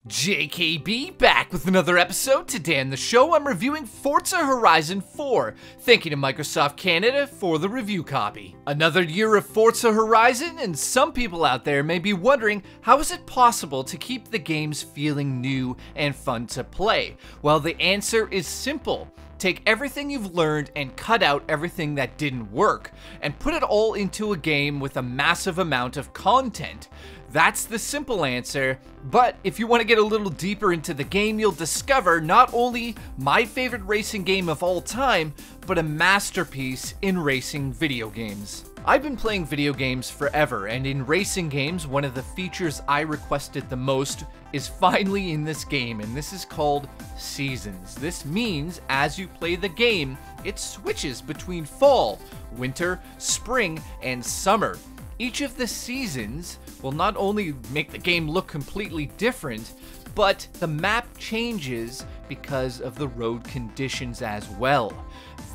JKB back with another episode. Today on the show, I'm reviewing Forza Horizon 4. Thank you to Microsoft Canada for the review copy. Another year of Forza Horizon, and some people out there may be wondering, how is it possible to keep the games feeling new and fun to play? Well, the answer is simple. Take everything you've learned and cut out everything that didn't work, and put it all into a game with a massive amount of content. That's the simple answer, but if you want to get a little deeper into the game, you'll discover not only my favorite racing game of all time, but a masterpiece in racing video games. I've been playing video games forever, and in racing games, one of the features I requested the most is finally in this game, and this is called Seasons. This means as you play the game, it switches between fall, winter, spring, and summer. Each of the seasons will not only make the game look completely different, but the map changes because of the road conditions as well.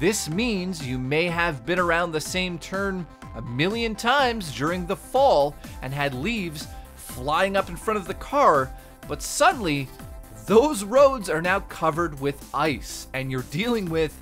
This means you may have been around the same turn a million times during the fall and had leaves flying up in front of the car, but suddenly those roads are now covered with ice and you're dealing with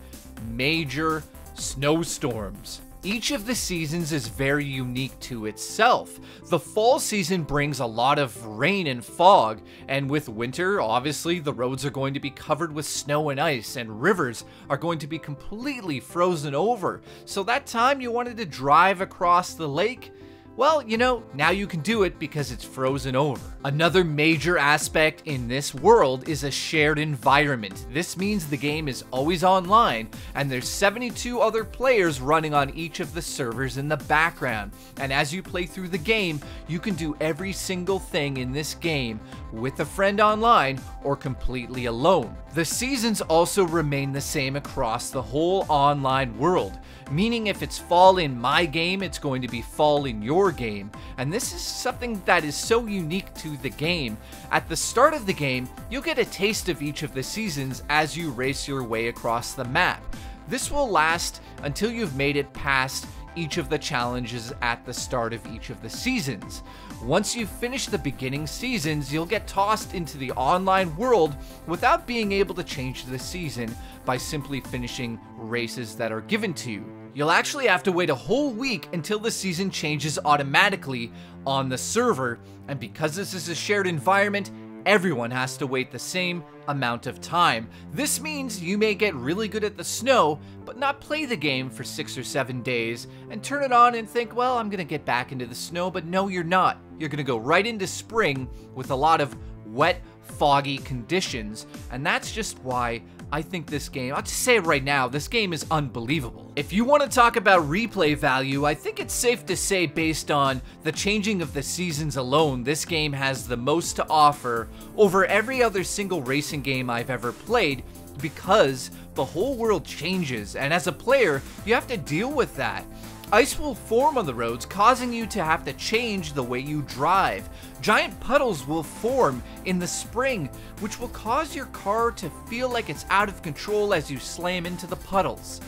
major snowstorms. Each of the seasons is very unique to itself. The fall season brings a lot of rain and fog, and with winter, obviously, the roads are going to be covered with snow and ice, and rivers are going to be completely frozen over. So that time you wanted to drive across the lake, well, you know, now you can do it because it's frozen over. Another major aspect in this world is a shared environment. This means the game is always online, and there's 72 other players running on each of the servers in the background. And as you play through the game, you can do every single thing in this game with a friend online or completely alone. The seasons also remain the same across the whole online world, meaning if it's fall in my game, it's going to be fall in your game. And this is something that is so unique to the game. At the start of the game, you'll get a taste of each of the seasons as you race your way across the map. This will last until you've made it past each of the challenges at the start of each of the seasons. Once you finish the beginning seasons, you'll get tossed into the online world without being able to change the season by simply finishing races that are given to you. You'll actually have to wait a whole week until the season changes automatically on the server, and because this is a shared environment, everyone has to wait the same amount of time. This means you may get really good at the snow, but not play the game for 6 or 7 days and turn it on and think, well, I'm gonna get back into the snow, but no, you're not. You're gonna go right into spring with a lot of wet, foggy conditions, and that's just why I think this game, I'll just say it right now, this game is unbelievable. If you want to talk about replay value, I think it's safe to say based on the changing of the seasons alone, this game has the most to offer over every other single racing game I've ever played, because the whole world changes, and as a player, you have to deal with that. Ice will form on the roads, causing you to have to change the way you drive. Giant puddles will form in the spring, which will cause your car to feel like it's out of control as you slam into the puddles.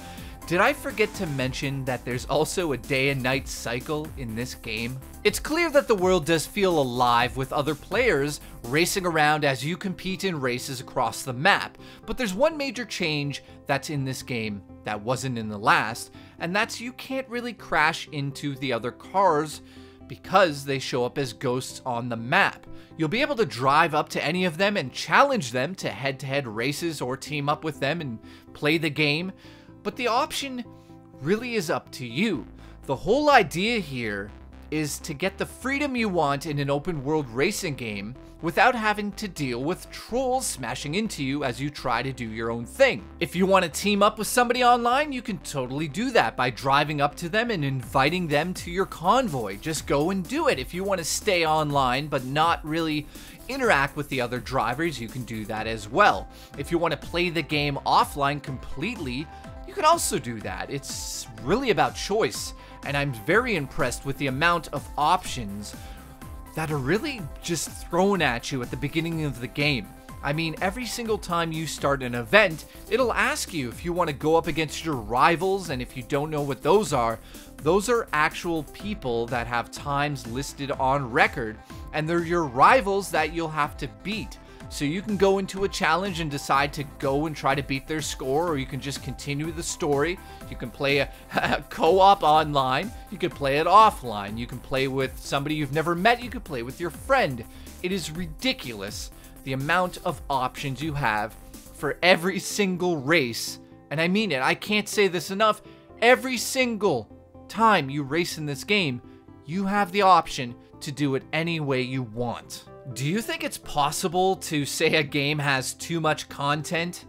Did I forget to mention that there's also a day and night cycle in this game? It's clear that the world does feel alive with other players racing around as you compete in races across the map, but there's one major change that's in this game that wasn't in the last, and that's you can't really crash into the other cars because they show up as ghosts on the map. You'll be able to drive up to any of them and challenge them to head-to-head races or team up with them and play the game, but the option really is up to you. The whole idea here is to get the freedom you want in an open world racing game without having to deal with trolls smashing into you as you try to do your own thing. If you want to team up with somebody online, you can totally do that by driving up to them and inviting them to your convoy. Just go and do it. If you want to stay online but not really interact with the other drivers, you can do that as well. If you want to play the game offline completely, you can also do that. It's really about choice, and I'm very impressed with the amount of options that are really just thrown at you at the beginning of the game. I mean, every single time you start an event, it'll ask you if you want to go up against your rivals, and if you don't know what those are actual people that have times listed on record, and they're your rivals that you'll have to beat. So you can go into a challenge and decide to go and try to beat their score, or you can just continue the story. You can play a co-op online. You can play it offline. You can play with somebody you've never met. You can play with your friend. It is ridiculous the amount of options you have for every single race. And I mean it. I can't say this enough. Every single time you race in this game, you have the option to do it any way you want. Do you think it's possible to say a game has too much content?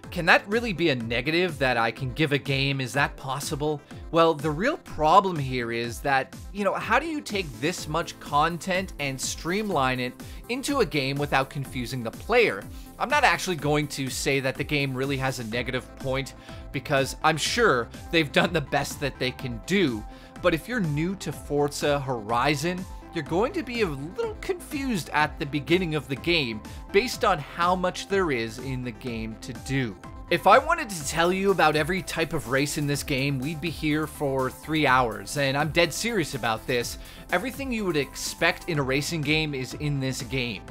Can that really be a negative that I can give a game? Is that possible? Well, the real problem here is that, how do you take this much content and streamline it into a game without confusing the player? I'm not actually going to say that the game really has a negative point, because I'm sure they've done the best that they can do. But if you're new to Forza Horizon, you're going to be a little confused at the beginning of the game based on how much there is in the game to do. If I wanted to tell you about every type of race in this game, we'd be here for 3 hours, and I'm dead serious about this. Everything you would expect in a racing game is in this game.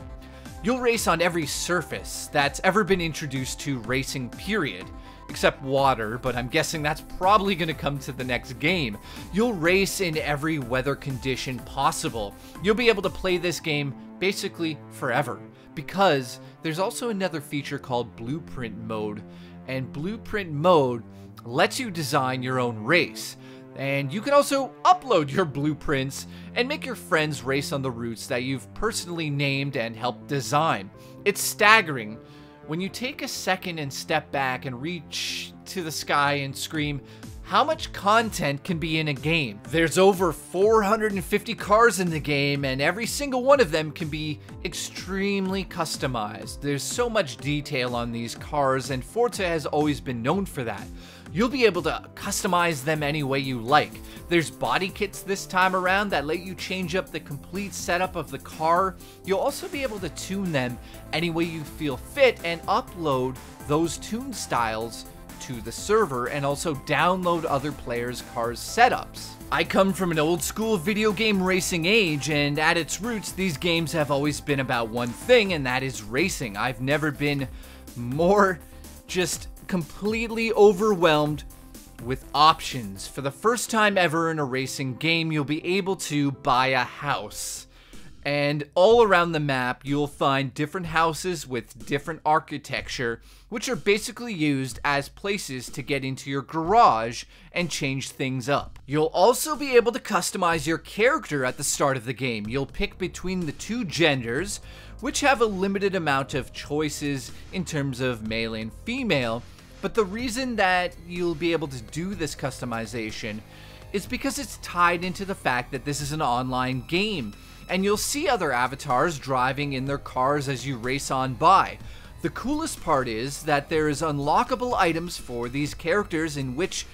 You'll race on every surface that's ever been introduced to racing, period. Except water, but I'm guessing that's probably going to come to the next game. You'll race in every weather condition possible. You'll be able to play this game basically forever, because there's also another feature called Blueprint Mode, and Blueprint Mode lets you design your own race. And you can also upload your blueprints and make your friends race on the routes that you've personally named and helped design. It's staggering when you take a second and step back and reach to the sky and scream, how much content can be in a game? There's over 450 cars in the game, and every single one of them can be extremely customized. There's so much detail on these cars, and Forza has always been known for that. You'll be able to customize them any way you like. There's body kits this time around that let you change up the complete setup of the car. You'll also be able to tune them any way you feel fit and upload those tune styles to the server, and also download other players' cars' setups. I come from an old school video game racing age, and at its roots, these games have always been about one thing, and that is racing. I've never been more just completely overwhelmed with options. For the first time ever in a racing game, you'll be able to buy a house. And all around the map, you'll find different houses with different architecture, which are basically used as places to get into your garage and change things up. You'll also be able to customize your character at the start of the game. You'll pick between the two genders, which have a limited amount of choices in terms of male and female. But the reason that you'll be able to do this customization is because it's tied into the fact that this is an online game, and you'll see other avatars driving in their cars as you race on by. The coolest part is that there is unlockable items for these characters, in which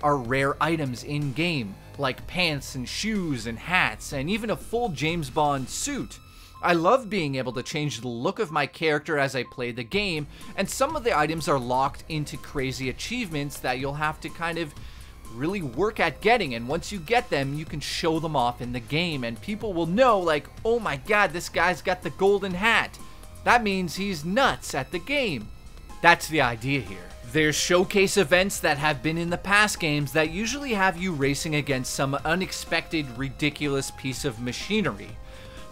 are rare items in-game, like pants and shoes and hats, and even a full James Bond suit. I love being able to change the look of my character as I play the game, and some of the items are locked into crazy achievements that you'll have to kind of really work at getting, and once you get them, you can show them off in the game, and people will know, like, oh my god, this guy's got the golden hat. That means he's nuts at the game. That's the idea here. There's showcase events that have been in the past games that usually have you racing against some unexpected, ridiculous piece of machinery.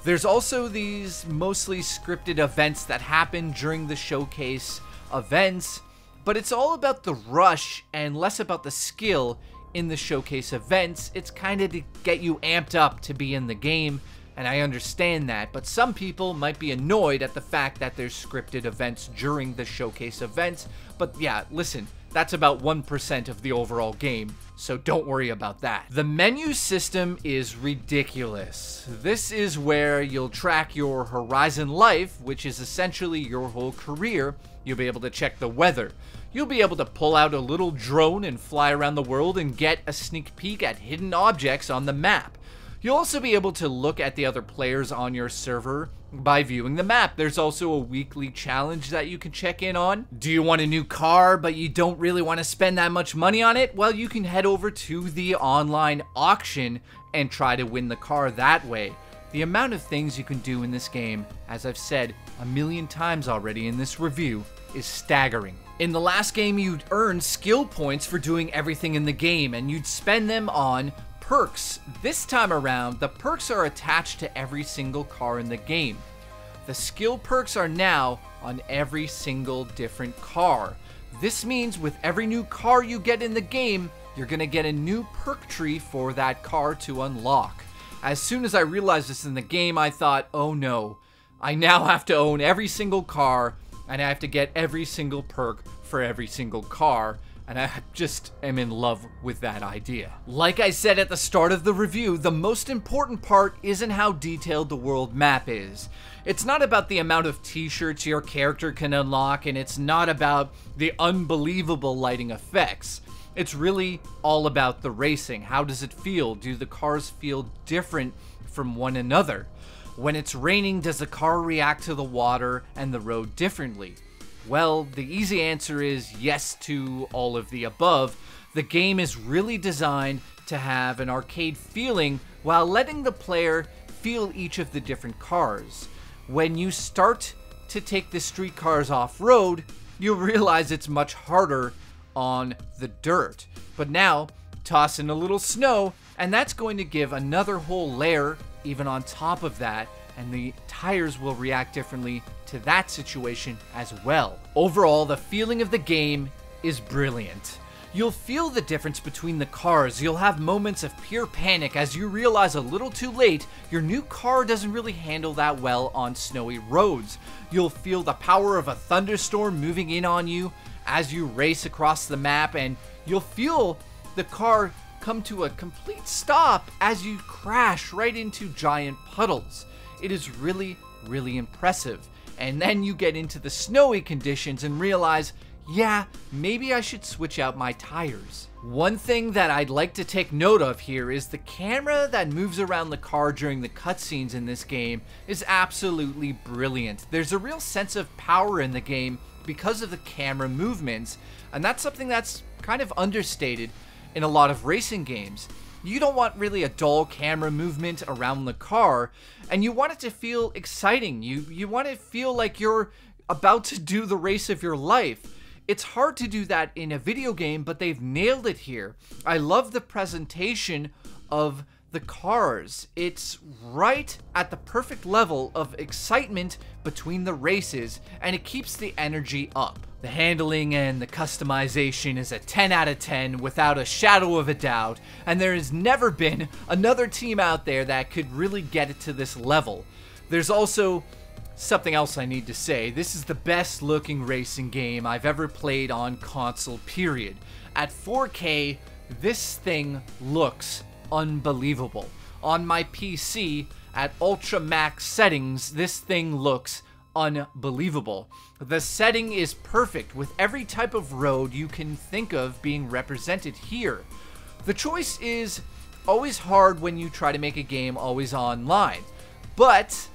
There's also these mostly scripted events that happen during the showcase events, but it's all about the rush and less about the skill in the showcase events. It's kind of to get you amped up to be in the game, and I understand that, but some people might be annoyed at the fact that there's scripted events during the showcase events. But yeah, listen, that's about 1% of the overall game, so don't worry about that. The menu system is ridiculous. This is where you'll track your Horizon life, which is essentially your whole career. You'll be able to check the weather. You'll be able to pull out a little drone and fly around the world and get a sneak peek at hidden objects on the map. You'll also be able to look at the other players on your server by viewing the map. There's also a weekly challenge that you can check in on. Do you want a new car, but you don't really want to spend that much money on it? Well, you can head over to the online auction and try to win the car that way. The amount of things you can do in this game, as I've said a million times already in this review, is staggering. In the last game, you'd earn skill points for doing everything in the game, and you'd spend them on perks. This time around, the perks are attached to every single car in the game. The skill perks are now on every single different car. This means with every new car you get in the game, you're gonna get a new perk tree for that car to unlock. As soon as I realized this in the game, I thought, oh no, I now have to own every single car, and I have to get every single perk for every single car, and I just am in love with that idea. Like I said at the start of the review, the most important part isn't how detailed the world map is. It's not about the amount of t-shirts your character can unlock, and it's not about the unbelievable lighting effects. It's really all about the racing. How does it feel? Do the cars feel different from one another? When it's raining, does the car react to the water and the road differently? Well, the easy answer is yes to all of the above. The game is really designed to have an arcade feeling while letting the player feel each of the different cars. When you start to take the street cars off-road, you'll realize it's much harder on the dirt. But now, toss in a little snow, and that's going to give another whole layer even on top of that, and the tires will react differently to that situation as well. Overall, the feeling of the game is brilliant. You'll feel the difference between the cars. You'll have moments of pure panic as you realize a little too late your new car doesn't really handle that well on snowy roads. You'll feel the power of a thunderstorm moving in on you as you race across the map, and you'll feel the car come to a complete stop as you crash right into giant puddles. It is really, really impressive. And then you get into the snowy conditions and realize, yeah, maybe I should switch out my tires. One thing that I'd like to take note of here is the camera that moves around the car during the cutscenes in this game is absolutely brilliant. There's a real sense of power in the game because of the camera movements, and that's something that's kind of understated in a lot of racing games. You don't want really a dull camera movement around the car, and you want it to feel exciting. You want it to feel like you're about to do the race of your life. It's hard to do that in a video game, but they've nailed it here. I love the presentation of the cars. It's right at the perfect level of excitement between the races, and it keeps the energy up. The handling and the customization is a 10 out of 10 without a shadow of a doubt, and there has never been another team out there that could really get it to this level. There's also something else I need to say. This is the best looking racing game I've ever played on console, period. At 4K, this thing looks unbelievable. On my PC, at ultra max settings, this thing looks unbelievable. The setting is perfect with every type of road you can think of being represented here. The choice is always hard when you try to make a game always online, but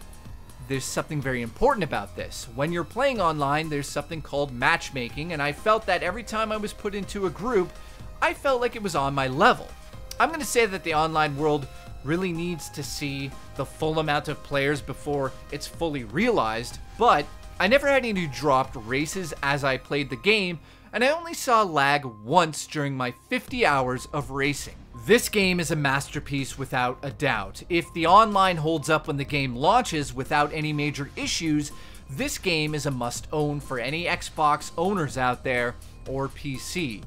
there's something very important about this. When you're playing online, there's something called matchmaking, and I felt that every time I was put into a group, I felt like it was on my level. I'm going to say that the online world really needs to see the full amount of players before it's fully realized, but I never had any dropped races as I played the game, and I only saw lag once during my 50 hours of racing. This game is a masterpiece without a doubt. If the online holds up when the game launches without any major issues, this game is a must-own for any Xbox owners out there or PC.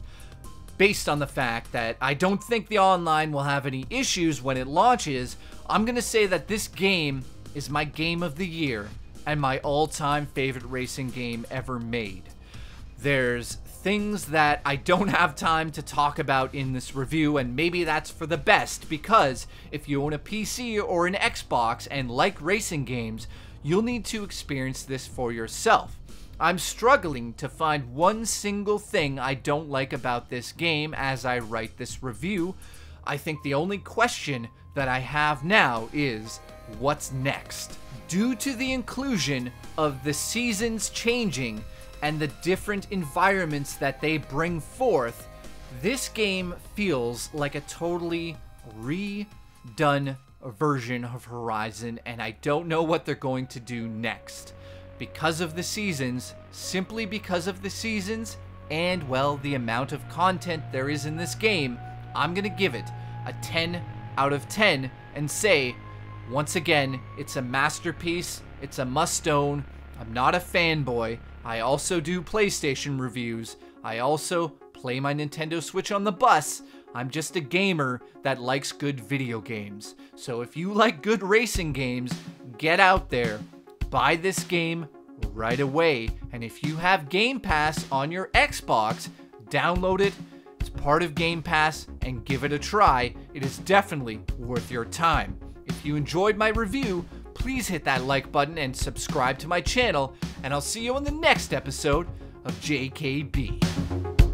Based on the fact that I don't think the online will have any issues when it launches, I'm going to say that this game is my game of the year and my all-time favorite racing game ever made. There's things that I don't have time to talk about in this review, and maybe that's for the best, because if you own a PC or an Xbox and like racing games, you'll need to experience this for yourself. I'm struggling to find one single thing I don't like about this game as I write this review. I think the only question that I have now is, what's next? Due to the inclusion of the seasons changing and the different environments that they bring forth, this game feels like a totally redone version of Horizon, and I don't know what they're going to do next. Because of the seasons, simply because of the seasons, and well, the amount of content there is in this game, I'm gonna give it a 10 out of 10 and say, once again, it's a masterpiece, it's a must-own. I'm not a fanboy. I also do PlayStation reviews. I also play my Nintendo Switch on the bus. I'm just a gamer that likes good video games. So if you like good racing games, get out there, buy this game right away. And if you have Game Pass on your Xbox, download it. It's part of Game Pass and give it a try. It is definitely worth your time. If you enjoyed my review, please hit that like button and subscribe to my channel, and I'll see you in the next episode of JKB.